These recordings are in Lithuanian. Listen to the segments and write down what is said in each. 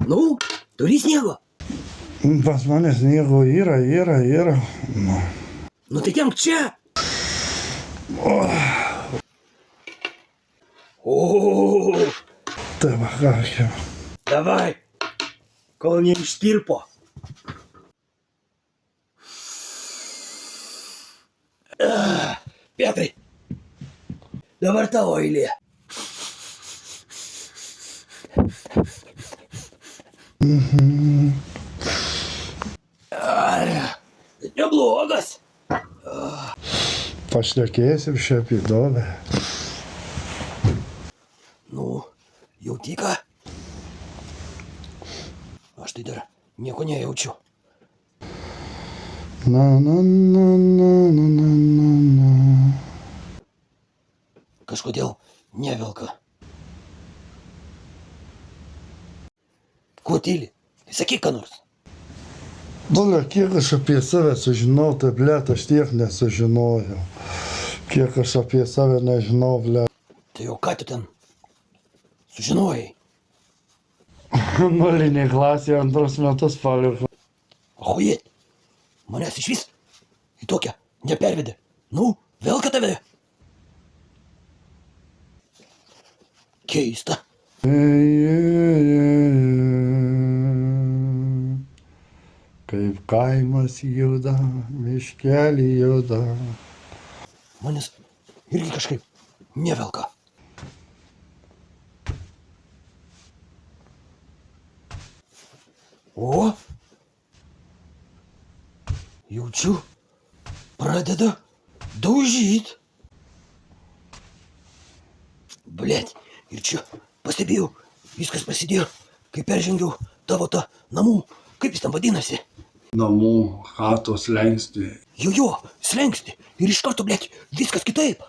Nu, turi sniego? Pas mane sniego yra. Nu tai kemk čia. O, Tai va, ką. davai, kol neištirpo. Petrai, dabar tavo eilė. Neblogas. Pašnekėsim šią įdomią. Nu, jauti ką? Aš tai dar nieko nejaučiu. Na. Kažkodėl nevelka. Ko tyli? Sakyk ką nors. Bule, kiek aš apie save sužinau, tai blėt, aš tiek nesužinojau. Kiek aš apie save nežinau, blėt. Tai jau ką tu ten sužinojai? Nulinė klasė 2 metus paliko. Ahujėt, manęs iš vis į tokią nepervedė. Nu, velka tave. Keista. Kaip kaimas juda, miškelį juda. Manęs irgi kažkaip nevelka. O, jaučiu, pradeda daužyt. Blet, ir čia pastebėjau, viskas prasidėjo, kai peržengiau tavo tą namų, kaip jis tam vadinasi? Namų, chatos slenkstį. Jo, slenksti. Ir iš karto, blet, viskas kitaip.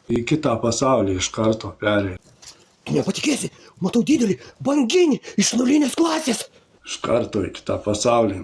Į kitą pasaulį iš karto perėjo. Tu nepatikėsi, matau didelį banginį iš nulinės klasės. Iš karto į kitą pasaulį.